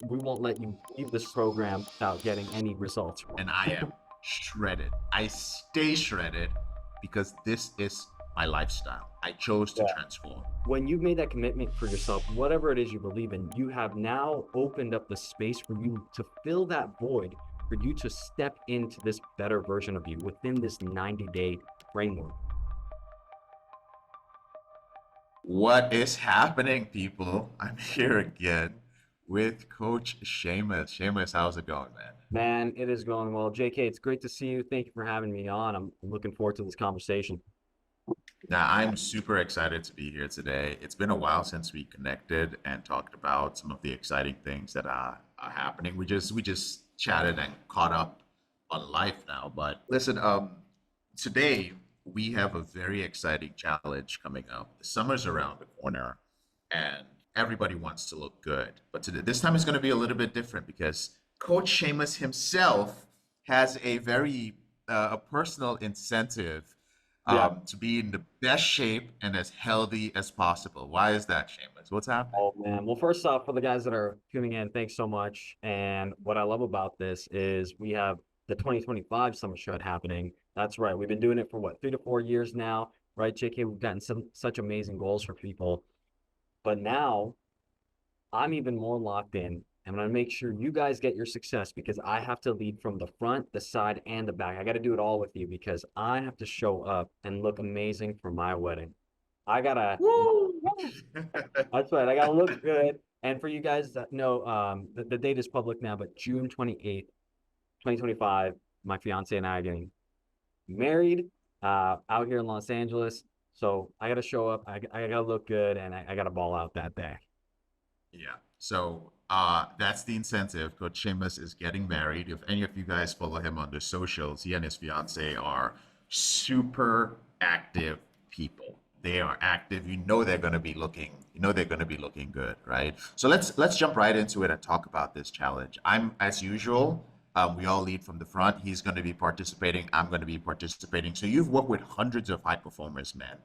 we won't let you leave this program without getting any results. And I am shredded. I stay shredded because this is my lifestyle. I chose to Yeah. transform. When you've made that commitment for yourself, whatever it is you believe in, you have now opened up the space for you to fill that void, for you to step into this better version of you within this 90-day framework. What is happening, people? I'm here again with Coach Seamus. Seamus, how's it going, man? Man, it is going well. JK, it's great to see you. Thank you for having me on. I'm looking forward to this conversation. Now, I'm super excited to be here today. It's been a while since we connected and talked about some of the exciting things that are happening. We just chatted and caught up on life now. But listen, today we have a very exciting challenge coming up. The summer's around the corner, and everybody wants to look good. But this time it's going to be a little bit different because Coach Seamus himself has a very a personal incentive Yeah. to be in the best shape and as healthy as possible. Why is that, Seamus? What's happening? Oh man. Well, first off, for the guys that are tuning in, thanks so much. And what I love about this is we have the 2025 Summer Shred happening. That's right. We've been doing it for what, 3 to 4 years now, right, JK? We've gotten such amazing goals for people. But now I'm even more locked in. I'm going to make sure you guys get your success because I have to lead from the front, the side, and the back. I got to do it all with you because I have to show up and look amazing for my wedding. I gotta, Woo! that's right. I gotta look good. And for you guys that know, the date is public now, but June 28th, 2025, my fiance and I are getting married out here in Los Angeles. So I gotta show up. I gotta look good, and I gotta ball out that day. Yeah. So that's the incentive. Coach Seamus is getting married. If any of you guys follow him on the socials, he and his fiance are super active people. They are active. You know they're going to be looking. You know they're going to be looking good, right? So let's jump right into it and talk about this challenge. I'm as usual. We all lead from the front. He's going to be participating. I'm going to be participating. So you've worked with hundreds of high performers, man,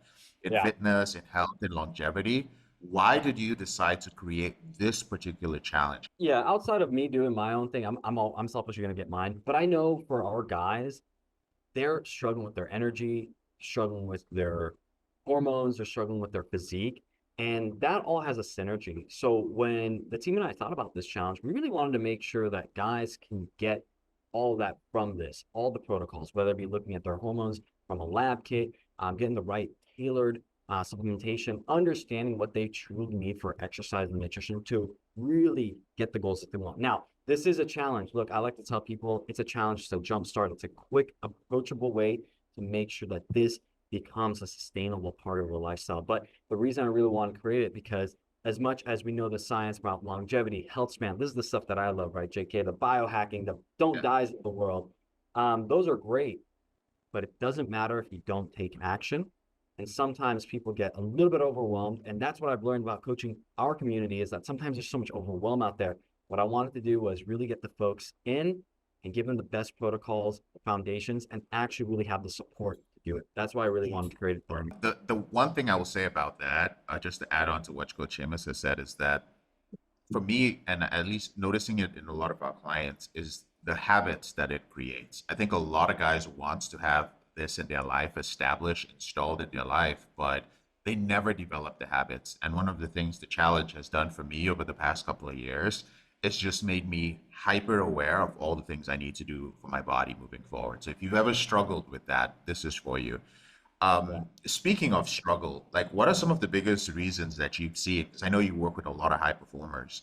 in Yeah. fitness, in health, in longevity. Why did you decide to create this particular challenge? Yeah, outside of me doing my own thing, I'm selfishly gonna get mine. But I know for our guys, they're struggling with their energy, struggling with their hormones, they're struggling with their physique, and that all has a synergy. So when the team and I thought about this challenge, we really wanted to make sure that guys can get all that from this, all the protocols, whether it be looking at their hormones from a lab kit, getting the right tailored supplementation, understanding what they truly need for exercise and nutrition to really get the goals that they want. Now, this is a challenge. Look, I like to tell people it's a challenge to jumpstart. It's a quick, approachable way to make sure that this becomes a sustainable part of your lifestyle. But the reason I really want to create it because as much as we know the science about longevity, health span, this is the stuff that I love, right, JK? The biohacking, the don't Yeah. dies of the world. Those are great, but it doesn't matter if you don't take action. And sometimes people get a little bit overwhelmed. And that's what I've learned about coaching our community is that sometimes there's so much overwhelm out there. What I wanted to do was really get the folks in and give them the best protocols, the foundations, and actually really have the support to do it. That's why I really wanted to create it for them. The one thing I will say about that, just to add on to what Coach Seamus has said, is that for me, and at least noticing it in a lot of our clients, is the habits that it creates. I think a lot of guys wants to have this in their life established, installed in their life, but they never develop the habits. And one of the things the challenge has done for me over the past couple of years, it's just made me hyper aware of all the things I need to do for my body moving forward. So if you've ever struggled with that, this is for you. Yeah. Speaking of struggle, like what are some of the biggest reasons that you've seen? Because I know you work with a lot of high performers.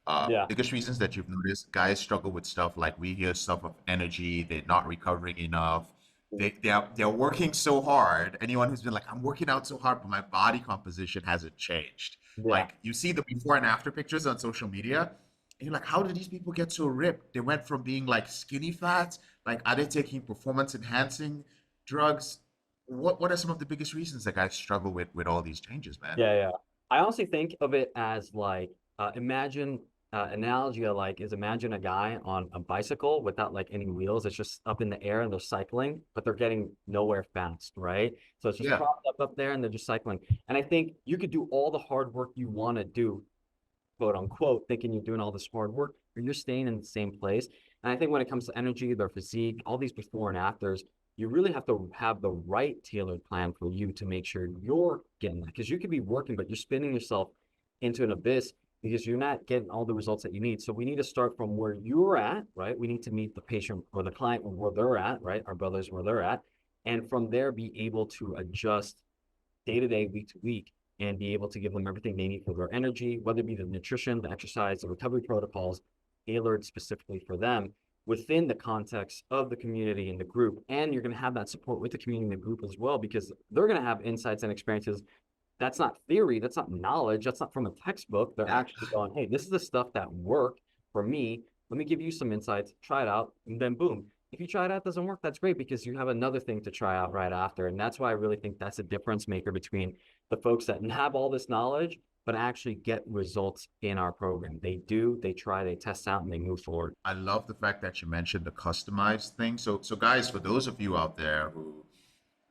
Yeah. Biggest reasons that you've noticed guys struggle with stuff like we hear stuff of energy, they're not recovering enough. They're working so hard. Anyone who's been like, I'm working out so hard, but my body composition hasn't changed. Yeah. Like you see the before and after pictures on social media, and you're like, how did these people get so ripped? They went from being like skinny fat, like are they taking performance enhancing drugs? What are some of the biggest reasons that guys struggle with all these changes, man? Yeah, yeah. I honestly think of it as like imagine analogy I like is imagine a guy on a bicycle without like any wheels. It's just up in the air and they're cycling, but they're getting nowhere fast, right? So it's just Yeah. propped up there and they're just cycling. And I think you could do all the hard work you want to do, quote unquote, thinking you're doing all this hard work. or you're staying in the same place. And I think when it comes to energy, their physique, all these before and afters, you really have to have the right tailored plan for you to make sure you're getting that. Because you could be working, but you're spinning yourself into an abyss because you're not getting all the results that you need. So we need to start from where you're at, right? We need to meet the patient or the client where they're at, right? Our brothers where they're at. And from there, be able to adjust day to day, week to week, and be able to give them everything they need for their energy, whether it be the nutrition, the exercise, the recovery protocols tailored specifically for them within the context of the community and the group. And you're going to have that support with the community and the group as well, because they're going to have insights and experiences. That's not theory. That's not knowledge. That's not from a textbook. They're actually going, hey, this is the stuff that worked for me. Let me give you some insights, try it out, and then boom. If you try it out, doesn't work, that's great because you have another thing to try out right after. And that's why I really think that's a difference maker between the folks that have all this knowledge, but actually get results in our program. They do, they try, they test out, and they move forward. I love the fact that you mentioned the customized thing. So guys, for those of you out there who,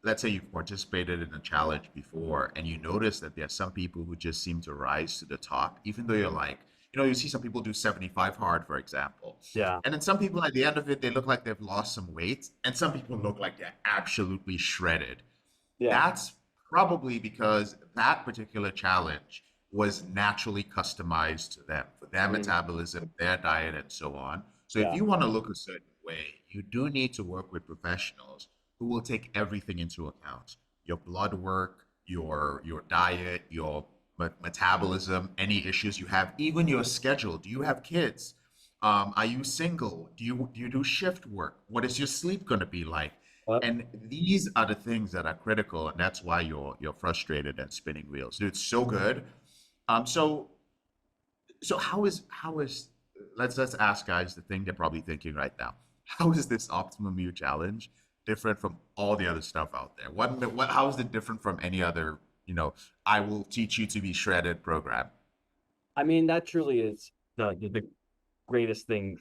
let's say you've participated in a challenge before and you notice that there are some people who just seem to rise to the top, even though you're like, you see some people do 75 hard, for example. Yeah. And then some people at the end of it, they look like they've lost some weight. And some people look like they're absolutely shredded. Yeah. That's probably because that particular challenge was naturally customized to them for their metabolism, their diet, and so on. So if you want to look a certain way, you do need to work with professionals who will take everything into account. Your blood work, your diet, your metabolism, any issues you have, even your schedule. Do you have kids? Are you single? Do you do shift work? What is your sleep going to be like? And these are the things that are critical, and that's why you're frustrated and spinning wheels. Dude, it's so good. So how is let's ask guys the thing they're probably thinking right now. How is this Optimum U challenge different from all the other stuff out there? How is it different from any other, I will teach you to be shredded program? I mean, that truly is the greatest thing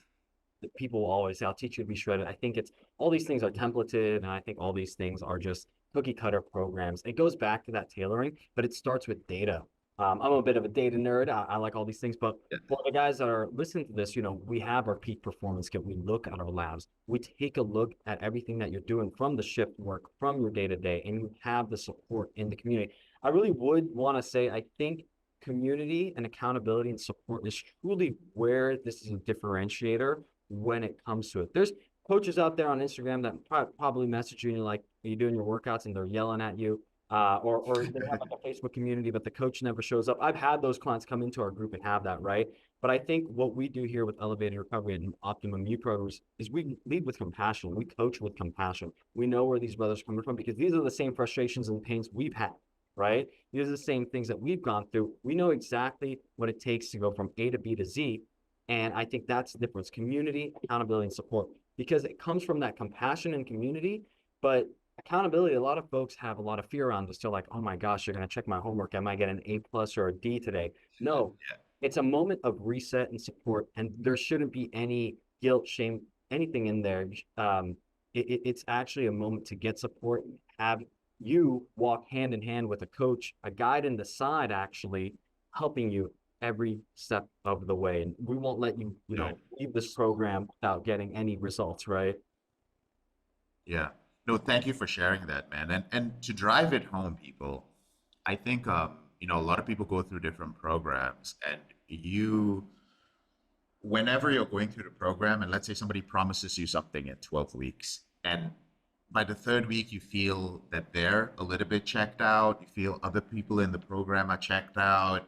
that people always say, I'll teach you to be shredded. I think it's all these things are templated, and I think all these things are just cookie cutter programs. It goes back to that tailoring, but it starts with data. I'm a bit of a data nerd. I like all these things, but for the guys that are listening to this, we have our peak performance kit. We look at our labs. We take a look at everything that you're doing from the shift work, from your day to day, and you have the support in the community. I really would want to say, I think community and accountability and support is truly where this is a differentiator when it comes to it. There's coaches out there on Instagram that probably message you and you're like, are you doing your workouts? And they're yelling at you. Or they have like a Facebook community, but the coach never shows up. I've had those clients come into our group and have that, right? But I think what we do here with Elevated Recovery and Optimum U programs is we lead with compassion. We coach with compassion. We know where these brothers are coming from because these are the same frustrations and pains we've had, right? These are the same things that we've gone through. We know exactly what it takes to go from A to B to Z. And I think that's the difference: community, accountability, and support, because it comes from that compassion and community. But accountability, a lot of folks have a lot of fear around this. They're like, oh my gosh, you're going to check my homework. I might get an A+ or a D today. No, it's a moment of reset and support. And there shouldn't be any guilt, shame, anything in there. It's actually a moment to get support, have you walk hand in hand with a coach, a guide in the side, actually helping you every step of the way. And we won't let you, leave this program without getting any results, right? Yeah. No, thank you for sharing that, man. And to drive it home, people, I think a lot of people go through different programs, and whenever you're going through the program, and let's say somebody promises you something in 12 weeks, and by the third week you feel that they're a little bit checked out, you feel other people in the program are checked out,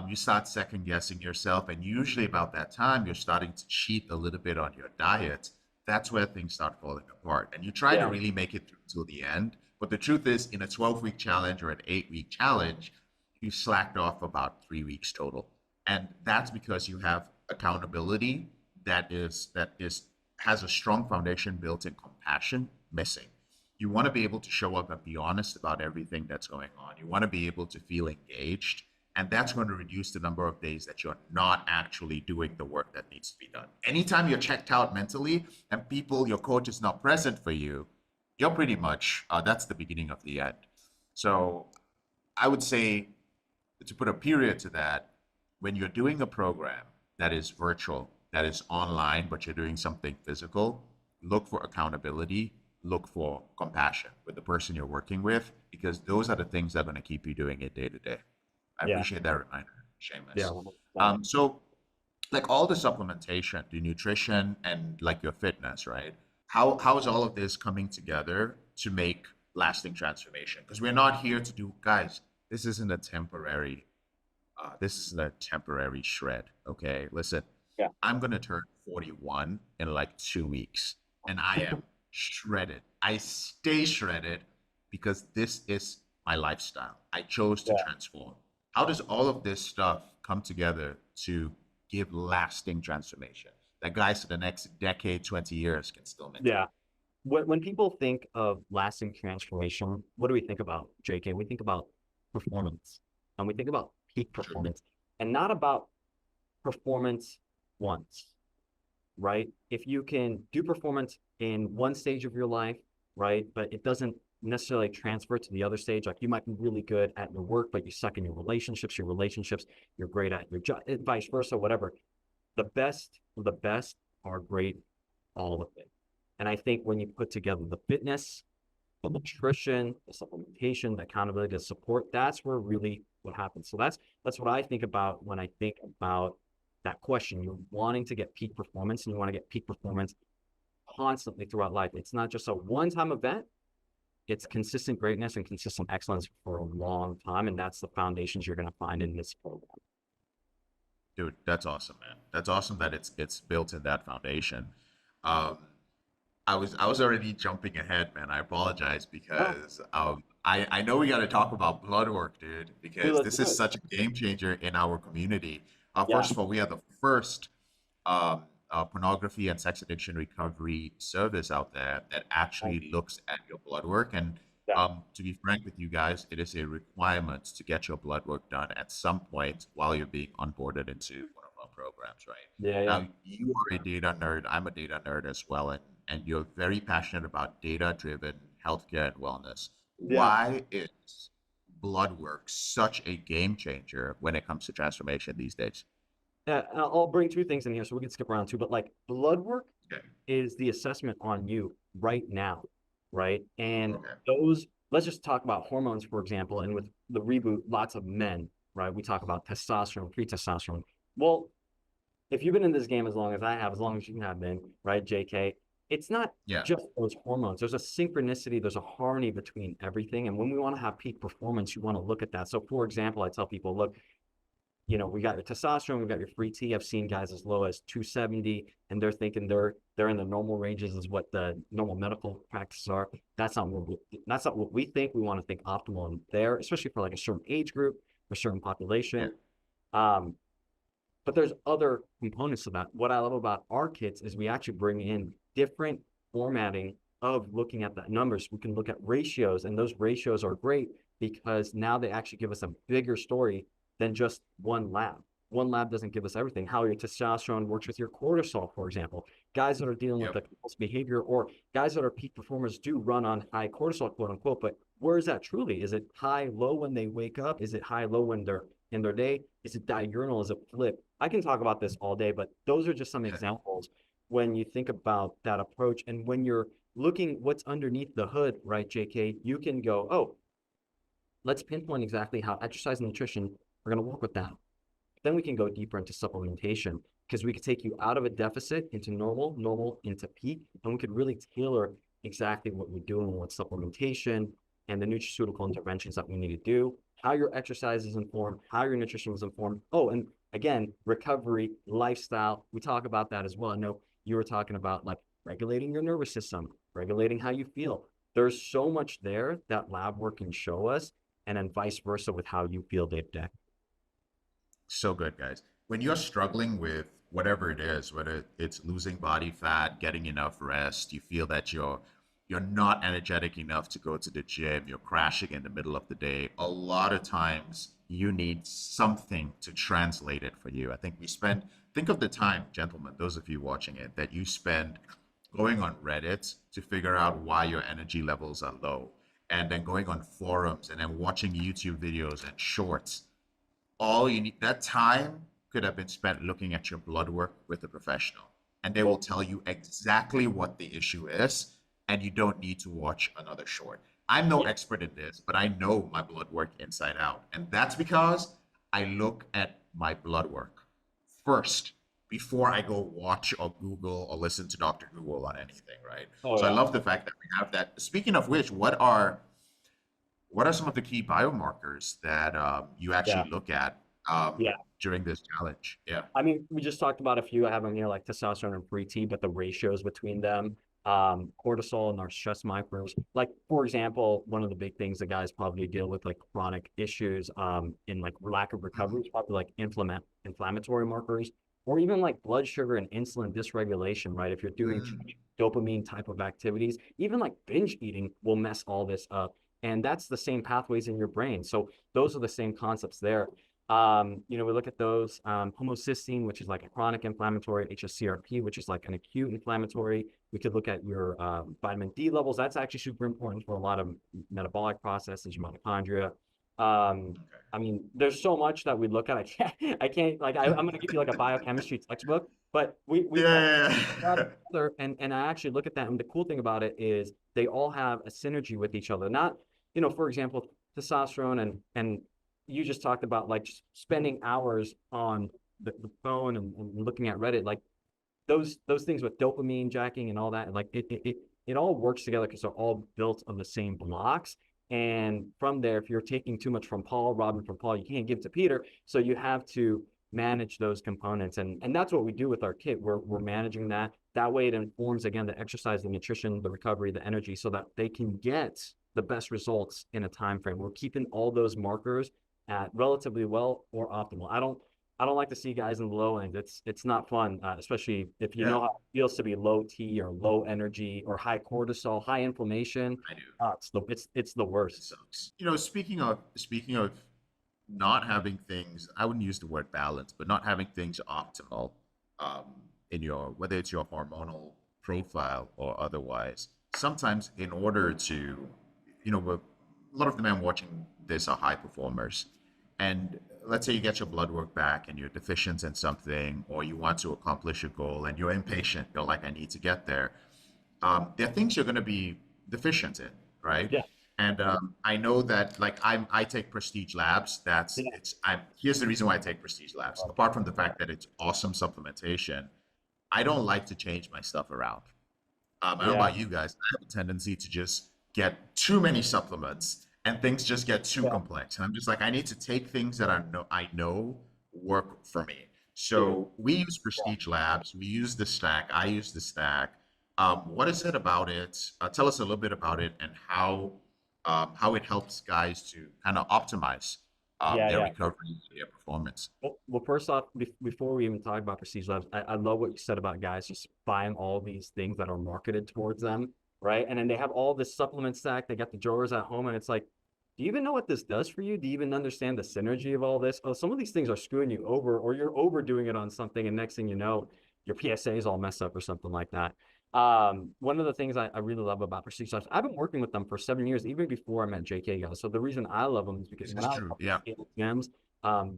you start second guessing yourself, and usually about that time you're starting to cheat a little bit on your diet. That's where things start falling apart. And you try to really make it through till the end. But the truth is, in a 12-week challenge or an 8-week challenge, you slacked off about 3 weeks total. And that's because you have accountability that has a strong foundation built in compassion missing. You want to be able to show up and be honest about everything that's going on. You want to be able to feel engaged. And that's going to reduce the number of days that you're not actually doing the work that needs to be done. Anytime you're checked out mentally and your coach is not present for you, you're pretty much, that's the beginning of the end. So I would say, to put a period to that, when you're doing a program that is virtual, that is online, but you're doing something physical, look for accountability, look for compassion with the person you're working with, because those are the things that are going to keep you doing it day to day. I Yeah. appreciate that reminder, Yeah. Seamus. 100%. So like all the supplementation, the nutrition, and like your fitness, right? How is all of this coming together to make lasting transformation? Because we're not here to do, guys. This isn't a temporary. This isn't a temporary shred. Okay, listen. Yeah. I'm gonna turn 41 in like 2 weeks, and I am shredded. I stay shredded because this is my lifestyle. I chose to Yeah. transform. How does all of this stuff come together to give lasting transformation that guys for the next decade, 20 years can still maintain? Yeah. When people think of lasting transformation, what do we think about, JK? We think about performance and we think about peak True. performance and not about performance once, right? If you can do performance in one stage of your life, right, but it doesn't necessarily transfer to the other stage, like you might be really good at your work, but you suck in your relationships, you're great at your job, vice versa, whatever. The best of the best are great all of it. And I think when you put together the fitness, the nutrition, the supplementation, the accountability, the support, that's where really what happens. So that's what I think about when I think about that question. You're wanting to get peak performance and you want to get peak performance constantly throughout life. It's not just a one-time event, it's consistent greatness and consistent excellence for a long time. And that's the foundations you're going to find in this program. Dude, that's awesome, man. That's awesome that it's built in that foundation. Um, I was already jumping ahead, man. I apologize Oh, because I know we got to talk about blood work, dude, dude, because let's this do is it. such a game changer in our community. Yeah. First of all, we are the first um, pornography and sex addiction recovery service out there that actually looks at your blood work. And Yeah. to be frank with you guys, it is a requirement to get your blood work done at some point while you're being onboarded into one of our programs, right? Yeah. Yeah. Now, you are a data nerd. I'm a data nerd as well, and you're very passionate about data-driven healthcare and wellness. Yeah. Why is blood work such a game changer when it comes to transformation these days? Yeah, I'll bring two things in here so we can skip around too. But like blood work Okay. is the assessment on you right now, right? And Okay. those, let's just talk about hormones, for example. And with the reboot, lots of men, right? We talk about testosterone, free testosterone. Well, if you've been in this game as long as I have, as long as you have been, right, JK, it's not Yeah. just those hormones. There's a synchronicity, there's a harmony between everything. And when we want to have peak performance, you want to look at that. So, for example, I tell people, look, we got your testosterone, we got your free T. I've seen guys as low as 270, and they're thinking they're in the normal ranges is what the normal medical practices are. That's not what we think. We want to think optimal in there, especially for like a certain age group, for a certain Yeah. population. Um, but there's other components of that. What I love about our kits is we actually bring in different formatting of looking at the numbers. We can look at ratios, and those ratios are great because now they actually give us a bigger story than just one lab. One lab doesn't give us everything. How your testosterone works with your cortisol, for example. Guys that are dealing with Yep. the behavior, or guys that are peak performers do run on high cortisol, quote unquote. But where is that truly? Is it high, low when they wake up? Is it high, low when they're in their day? Is it diurnal? Is it flip? I can talk about this all day, but those are just some Yeah. examples when you think about that approach. And when you're looking what's underneath the hood, right, JK, you can go, oh, let's pinpoint exactly how exercise and nutrition are going to work with that. Then we can go deeper into supplementation because we could take you out of a deficit into normal, normal into peak, and we could really tailor exactly what we're doing with supplementation and the nutraceutical interventions that we need to do, how your exercise is informed, how your nutrition is informed. Oh, and again, recovery, lifestyle, we talk about that as well. I know you were talking about like regulating your nervous system, regulating how you feel. There's so much there that lab work can show us, and then vice versa with how you feel day to day. So good, guys. When you're struggling with whatever it is, whether it's losing body fat, getting enough rest, you feel that you're not energetic enough to go to the gym, you're crashing in the middle of the day. A lot of times you need something to translate it for you. Think of the time, gentlemen, those of you watching it, that you spend going on Reddit to figure out why your energy levels are low, and then going on forums and then watching YouTube videos and shorts. All you need, that time could have been spent looking at your blood work with a professional, and they will tell you exactly what the issue is, and you don't need to watch another short. I'm no Yeah. expert in this, but I know my blood work inside out, and that's because I look at my blood work first before I go watch or Google or listen to Dr. Google on anything, right? Oh So I yeah. love the fact that we have that. Speaking of which, what are some of the key biomarkers that you Yeah. actually look at Yeah. during this challenge? Yeah. I mean, we just talked about a few. I have them here, like testosterone and free T, but the ratios between them, cortisol and our stress micros. Like, for example, one of the big things that guys probably deal with, like chronic issues, in like lack of recovery, is probably like inflammatory markers, or even like blood sugar and insulin dysregulation, right? If you're doing too Mm, much dopamine type of activities, even like binge eating will mess all this up. And that's the same pathways in your brain. So those are the same concepts there. We look at those, homocysteine, which is like a chronic inflammatory, hsCRP, which is like an acute inflammatory. We could look at your vitamin D levels. That's actually super important for a lot of metabolic processes, your mitochondria. okay. I mean, there's so much that we look at. I can't like I'm gonna give you like a biochemistry textbook, but we all Yeah. got together, and I actually look at that. And the cool thing about it is they all have a synergy with each other. Not, for example, testosterone and you just talked about like just spending hours on the phone and looking at Reddit, like those things with dopamine jacking and all that, like it all works together because they're all built on the same blocks. And from there, if you're taking too much from Paul, robbing from Paul, you can't give to Peter. So you have to manage those components. And that's what we do with our kit. We're managing that. That way it informs again the exercise, the nutrition, the recovery, the energy, so that they can get the best results in a time frame. We're keeping all those markers at relatively well or optimal. I don't like to see guys in the low end. It's not fun, especially if you Yeah, know how it feels to be low T or low energy or high cortisol, high inflammation. I do. It's the It worst. sucks. Speaking of not having things, I wouldn't use the word balance, but not having things optimal um, in your whether it's your hormonal profile or otherwise. Sometimes, in order to, a lot of the men watching this are high performers, and let's say you get your blood work back and you're deficient in something, or you want to accomplish a goal and you're impatient. You're like, I need to get there. There are things you're going to be deficient in, right? Yeah, And I know that, like, I take Prestige Labs. yeah, Here's the reason why I take Prestige Labs. Apart from the fact that it's awesome supplementation, I don't like to change my stuff around. I don't know yeah, about you guys. I have a tendency to just get too many supplements and things just get too yeah. complex. And I'm just like, I need to take things that I know work for me. Dude, So we use yeah. Prestige Labs. We use the stack. I use the stack. What is it about it? Tell us a little bit about it and how it helps guys to kind of optimize Yeah, their yeah. recovery, their performance. Well, first off, before we even talk about Prestige Labs, I love what you said about guys just buying all these things that are marketed towards them, right? And then they have all this supplement stack. They got the drawers at home, and it's like, do you even know what this does for you? Do you even understand the synergy of all this? Oh, some of these things are screwing you over, or you're overdoing it on something, and next thing you know, your PSA is all messed up or something like that. One of the things I really love about Prestige Labs, I've been working with them for 7 years, even before I met JK guys. So the reason I love them is because This when is I was true. up Yeah. in gyms,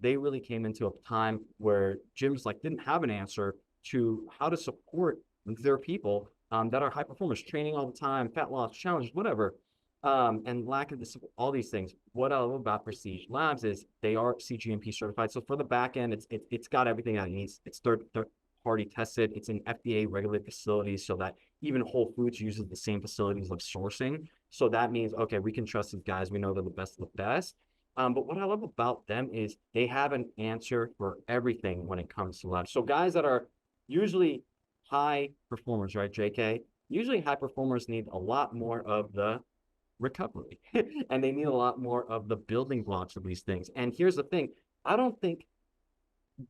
they really came into a time where gyms like didn't have an answer to how to support their people, that are high performers, training all the time, fat loss challenges, whatever, and lack of this, all these things. What I love about Prestige Labs is they are CGMP certified. So for the back end, it's got everything that it needs. It's third party tested. It's in FDA regulated facilities, so that even Whole Foods uses the same facilities of sourcing. So that means, okay, we can trust these guys. We know they're the best of the best. But what I love about them is they have an answer for everything when it comes to labs. So guys that are usually high performers, right, JK? Usually high performers need a lot more of the recovery and they need a lot more of the building blocks of these things. And here's the thing, I don't think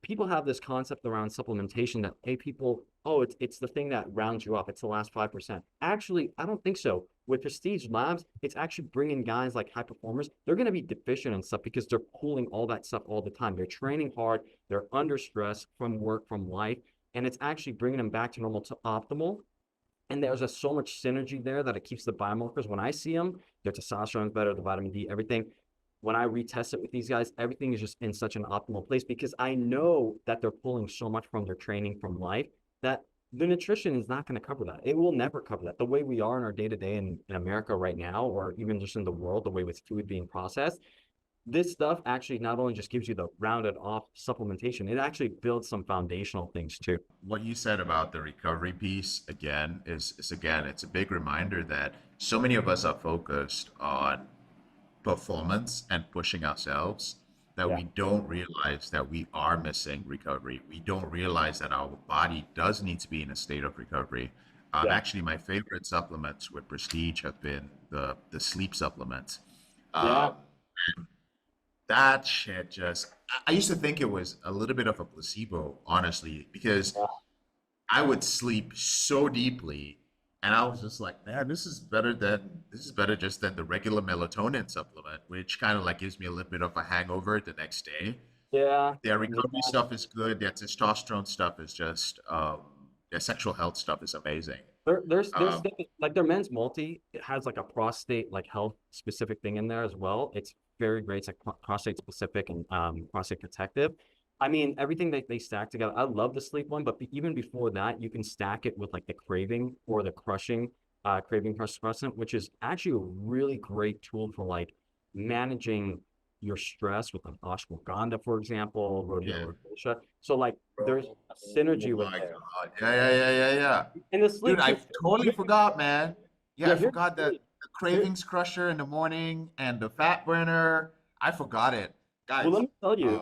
people have this concept around supplementation that, hey, people, oh, it's the thing that rounds you up, it's the last 5%. Actually, I don't think so. With Prestige Labs, it's actually bringing guys like high performers. They're going to be deficient in stuff because they're pulling all that stuff all the time. They're training hard, they're under stress from work, from life, and it's actually bringing them back to normal, to optimal. And there's just so much synergy there that it keeps the biomarkers, when I see them, their testosterone is better, the vitamin D, everything. when I retest it with these guys, everything is just in such an optimal place because I know that they're pulling so much from their training from life that the nutrition is not going to cover that. It will never cover that. The way we are in our day to day in America right now, or even just in the world, the way with food being processed, this stuff actually not only just gives you the rounded off supplementation, it actually builds some foundational things too. What you said about the recovery piece again is again, it's a big reminder that so many of us are focused on performance and pushing ourselves that Yeah. we don't realize that we are missing recovery. We don't realize that our body does need to be in a state of recovery. Yeah. Actually, my favorite supplements with Prestige have been the sleep supplements. Yeah. Um, that shit just, I used to think it was a little bit of a placebo, honestly, because Yeah. I would sleep so deeply, and I was just like, man, this is better just than the regular melatonin supplement, which kind of like gives me a little bit of a hangover the next day. Yeah. Their Yeah. recovery stuff is good. Their testosterone stuff is just, their sexual health stuff is amazing. There's Um, stuff like their men's multi. It has like a prostate like health specific thing in there as well. It's very great. It's like prostate specific and prostate protective. I mean, everything that they stack together. I love the sleep one, but even before that, you can stack it with like the craving or the crushing, craving crush suppressant, which is actually a really great tool for like managing your stress with like ashwagandha, for example, yeah. rhodiola rosacea. So like there's Oh a synergy with my there. God. Yeah. And the Dude, sleep I too. totally forgot, man. Yeah, Yeah, I here's forgot the that thing. the Here, cravings crusher in the morning and the fat burner. I forgot it. well, let Guys, me tell uh, you,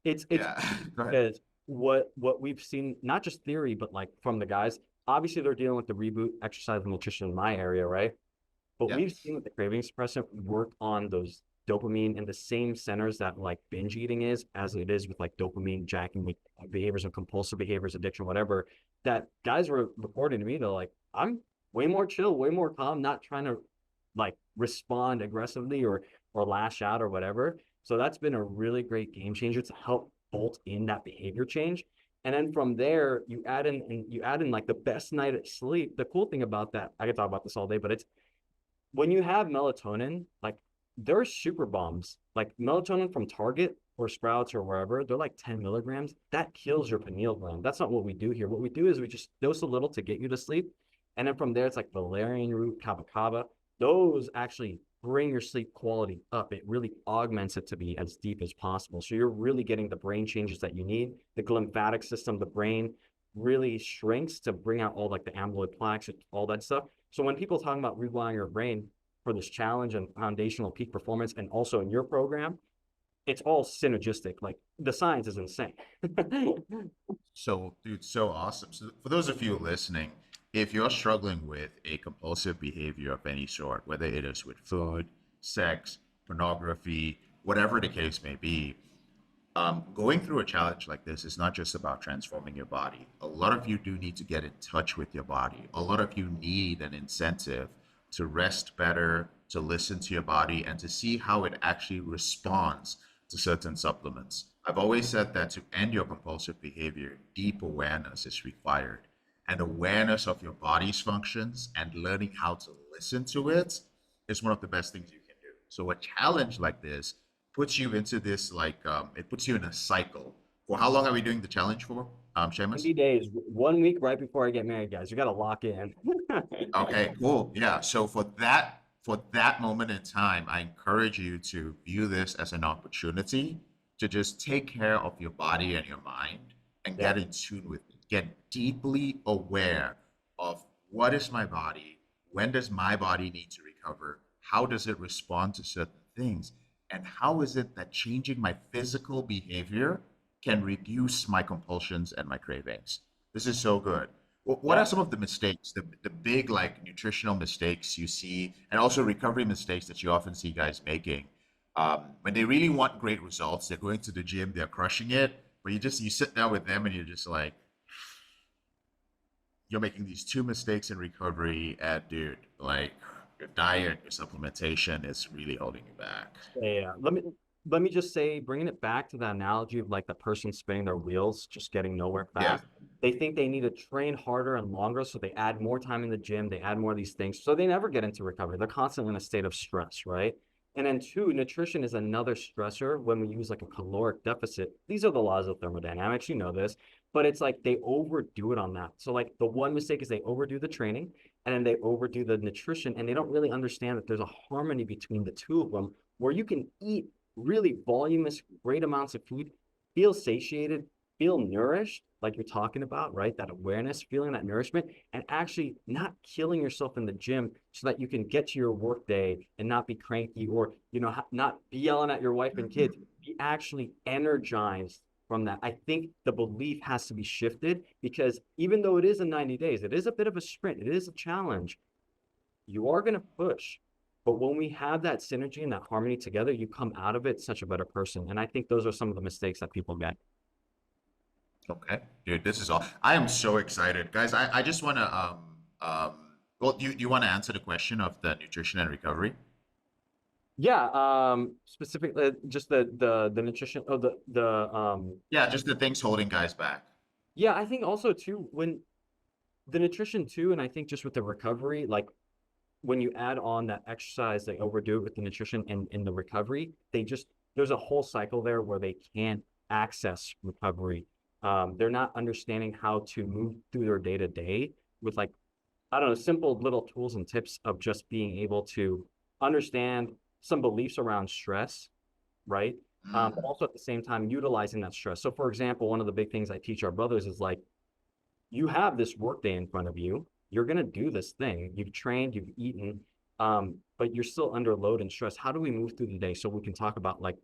it's yeah. Go ahead. because what we've seen, not just theory, but like from the guys. Obviously, they're dealing with the reboot exercise and nutrition in my area, right? But Yeah. we've seen with the craving suppressant work on those dopamine in the same centers that like binge eating is, as it is with like dopamine jacking with behaviors and compulsive behaviors, addiction, whatever. That guys were reporting to me, they're like, I'm way more chill, way more calm, not trying to like respond aggressively or lash out or whatever. So that's been a really great game changer to help bolt in that behavior change. And then from there, you add in like the best night of sleep. The cool thing about that, I could talk about this all day, but it's when you have melatonin, like there's super bombs, like melatonin from Target or Sprouts or wherever, they're like 10 milligrams. That kills your pineal gland. That's not what we do here. What we do is we just dose a little to get you to sleep. And then from there, it's like valerian root, kava kava. Those actually bring your sleep quality up. It really augments it to be as deep as possible. So you're really getting the brain changes that you need. The glymphatic system, the brain really shrinks to bring out all like the amyloid plaques, all that stuff. So when people talking about rewiring your brain for this challenge and foundational peak performance, and also in your program, it's all synergistic. Like the science is insane. So, dude, so awesome. So, for those of you listening, if you're struggling with a compulsive behavior of any sort, whether it is with food, sex, pornography, whatever the case may be, going through a challenge like this is not just about transforming your body. A lot of you do need to get in touch with your body. A lot of you need an incentive to rest better, to listen to your body, and to see how it actually responds to certain supplements. I've always said that to end your compulsive behavior, deep awareness is required. And awareness of your body's functions and learning how to listen to it is one of the best things you can do. So a challenge like this puts you into this like it puts you in a cycle. For how long are we doing the challenge for, Seamus? 90 days, 1 week right before I get married, guys. You got to lock in. Okay, cool. Yeah. So for that moment in time, I encourage you to view this as an opportunity to just take care of your body and your mind and Yeah. get in tune with it. Get deeply aware of what is my body, when does my body need to recover, how does it respond to certain things, and how is it that changing my physical behavior can reduce my compulsions and my cravings. This is so good. What Yeah. are some of the mistakes, the big like nutritional mistakes you see, and also recovery mistakes that you often see guys making? When they really want great results, they're going to the gym, they're crushing it, but you sit down with them and you're just like, you're making these two mistakes in recovery, and dude, like your diet, your supplementation is really holding you back. Yeah. Let me just say, bringing it back to the analogy of like the person spinning their wheels, just getting nowhere Yeah, fast. They think they need to train harder and longer, so they add more time in the gym, they add more of these things, so they never get into recovery. They're constantly in a state of stress, right? And then two, nutrition is another stressor when we use like a caloric deficit. These are the laws of thermodynamics, you know this, but it's like they overdo it on that. So like the one mistake is they overdo the training and then they overdo the nutrition and they don't really understand that there's a harmony between the two of them where you can eat really voluminous, great amounts of food, feel satiated, feel nourished, like you're talking about, right? That awareness, feeling that nourishment, and actually not killing yourself in the gym so that you can get to your work day and not be cranky or, not be yelling at your wife and kids. Be actually energized from that. I think the belief has to be shifted because even though it is in 90 days, it is a bit of a sprint, it is a challenge. You are going to push. But when we have that synergy and that harmony together, you come out of it such a better person. And I think those are some of the mistakes that people get. Okay, dude, this is all. I am so excited, guys. I just want to um. Well, you want to answer the question of the nutrition and recovery? Yeah, specifically just the nutrition of the Yeah, just the things holding guys back. yeah, I think also too when the nutrition too, and I think just with the recovery, like when you add on that exercise, they overdo it with the nutrition and in the recovery, they just there's a whole cycle there where they can't access recovery. They're not understanding how to move through their day to day with like I don't know, simple little tools and tips of just being able to understand some beliefs around stress, right? But Mm, also at the same time utilizing that stress. So, for example, one of the big things I teach our brothers is like, you have this workday in front of you. You're gonna do this thing. You've trained, you've eaten, but you're still under load and stress. How do we move through the day so we can talk about like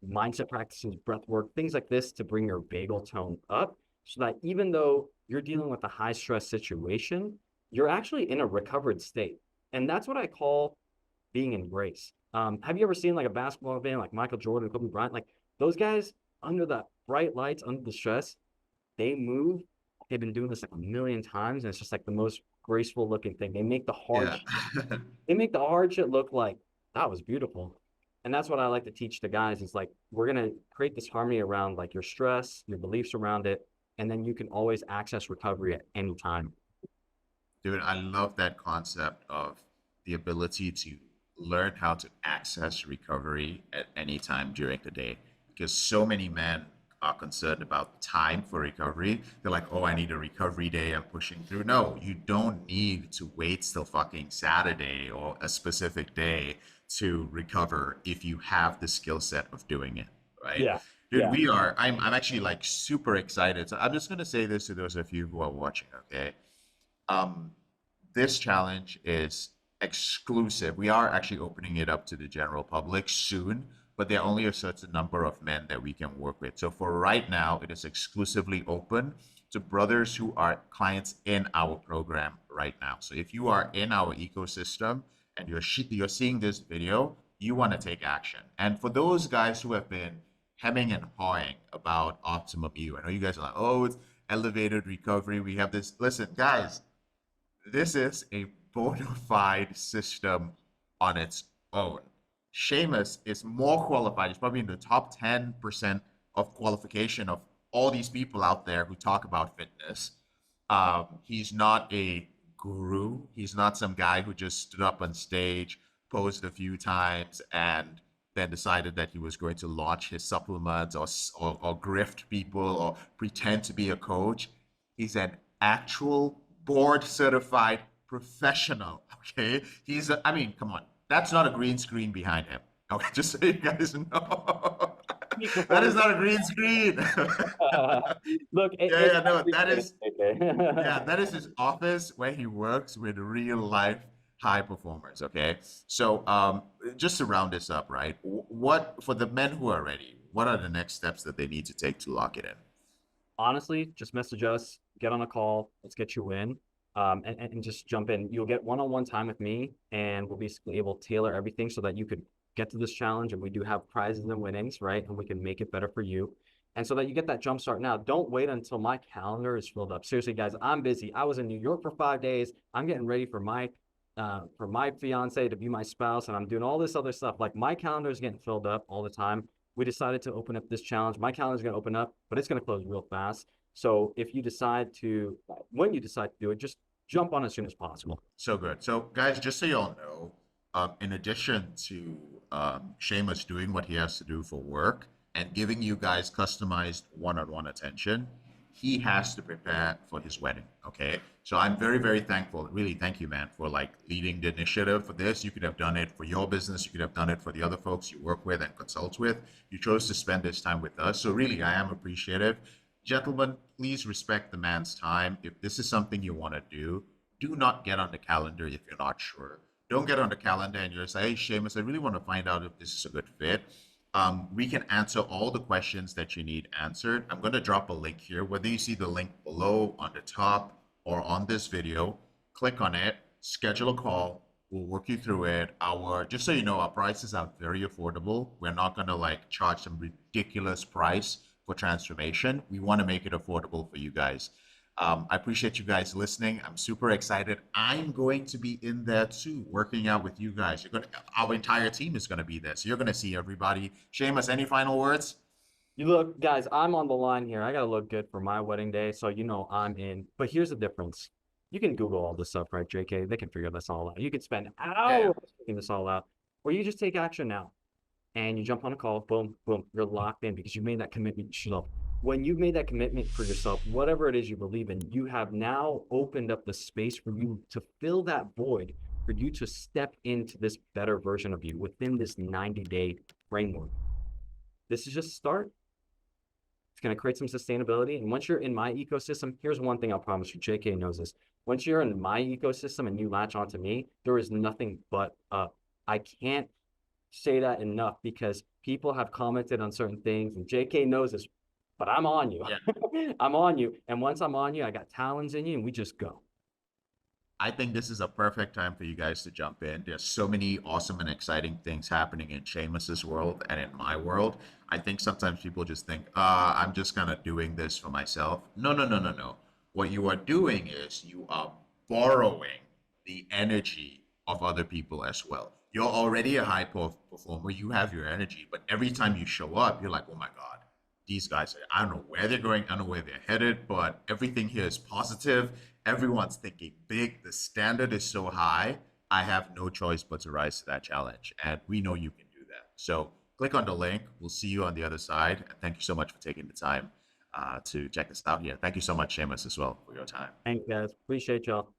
mindset practices, breath work, things like this to bring your vagal tone up, so that even though you're dealing with a high stress situation, you're actually in a recovered state, and that's what I call being in grace. Have you ever seen like a basketball game like Michael Jordan, Kobe Bryant, like those guys under the bright lights, under the stress, they move. They've been doing this like a million times, and it's just like the most graceful looking thing. yeah. They make the hard shit look like that was beautiful. And that's what I like to teach the guys is like we're gonna create this harmony around like your stress, your beliefs around it, and then you can always access recovery at any time. Dude, I love that concept of the ability to learn how to access recovery at any time during the day. Because so many men are concerned about time for recovery. They're like, oh, I need a recovery day. I'm pushing through. No, you don't need to wait till fucking Saturday or a specific day to recover if you have the skill set of doing it, right? Yeah. Dude, Yeah. I'm actually like super excited. So I'm just gonna say this to those of you who are watching, okay? Um, this challenge is exclusive. We are actually opening it up to the general public soon, but there are only a certain number of men that we can work with. So for right now, it is exclusively open to brothers who are clients in our program right now. So if you are in our ecosystem and you're seeing this video, you want to take action. And for those guys who have been hemming and hawing about Optimum U, I know you guys are like, oh, it's elevated recovery. We have this. Listen, guys, this is a bona fide system on its own. Seamus is more qualified. He's probably in the top 10% of qualification of all these people out there who talk about fitness. He's not a guru. He's not some guy who just stood up on stage, posed a few times, and then decided that he was going to launch his supplements or grift people or pretend to be a coach. He's an actual board certified professional. Okay. I mean, come on. That's not a green screen behind him. Okay. Just so you guys know. Peak That is performance. not a green screen. Look, Yeah, it's yeah, no, actually that great. is, yeah, Okay. that is his office where he works with real life high performers. Okay. So, just to round this up, right? What, for the men who are ready, what are the next steps that they need to take to lock it in? Honestly, just message us, get on a call, let's get you in, and just jump in. You'll get one-on-one time with me, and we'll basically able to tailor everything so that you could get to this challenge. And we do have prizes and winnings, right? And we can make it better for you. And so that you get that jump start now. Don't wait until my calendar is filled up. Seriously, guys, I'm busy. I was in New York for 5 days. I'm getting ready for my fiance to be my spouse, and I'm doing all this other stuff. Like my calendar is getting filled up all the time. We decided to open up this challenge. My calendar is going to open up, but it's going to close real fast. So if you decide to, when you decide to do it, just jump on as soon as possible. So good. So, guys, just so you all know, in addition to Seamus doing what he has to do for work and giving you guys customized one-on-one attention, he has to prepare for his wedding. Okay. So I'm very, very thankful. Really, thank you, man, for like leading the initiative for this. You could have done it for your business. You could have done it for the other folks you work with and consult with. You chose to spend this time with us. So really, I am appreciative. Gentlemen, please respect the man's time. If this is something you want to do not get on the calendar if you're not sure. Don't get on the calendar and you're say, hey, Seamus, I really want to find out if this is a good fit. We can answer all the questions that you need answered. I'm going to drop a link here. Whether you see the link below, on the top, or on this video, click on it, schedule a call. We'll work you through it. Just so you know, our prices are very affordable. We're not going to like charge some ridiculous price for transformation. We want to make it affordable for you guys. I appreciate you guys listening. I'm super excited. I'm going to be in there too, working out with you guys. Our entire team is going to be there. So you're going to see everybody. Seamus, any final words? You look, guys, I'm on the line here. I gotta look good for my wedding day, so you know I'm in. But here's the difference. You can Google all this stuff, right, JK? They can figure this all out. You can spend hours figuring this all out. Or you just take action now and you jump on a call, boom, boom, you're locked in because you made that commitment to yourself. When you've made that commitment for yourself, whatever it is you believe in, you have now opened up the space for you to fill that void, for you to step into this better version of you within this 90-day framework. This is just a start. It's going to create some sustainability. And once you're in my ecosystem, here's one thing I'll promise you, JK knows this. Once you're in my ecosystem and you latch onto me, there is nothing but up. I can't say that enough because people have commented on certain things and JK knows this, but I'm on you. Yeah. I'm on you. And once I'm on you, I got talons in you and we just go. I think this is a perfect time for you guys to jump in. There's so many awesome and exciting things happening in Seamus's world and in my world. I think sometimes people just think, I'm just kind of doing this for myself. No, no, no, no, no. What you are doing is you are borrowing the energy of other people as well. You're already a high performer. You have your energy, but every time you show up, you're like, oh my God, these guys, I don't know where they're going. I don't know where they're headed, but everything here is positive. Everyone's thinking big. The standard is so high. I have no choice but to rise to that challenge. And we know you can do that. So click on the link. We'll see you on the other side. And thank you so much for taking the time to check this out here. Thank you so much, Seamus, as well, for your time. Thanks, guys. Appreciate y'all.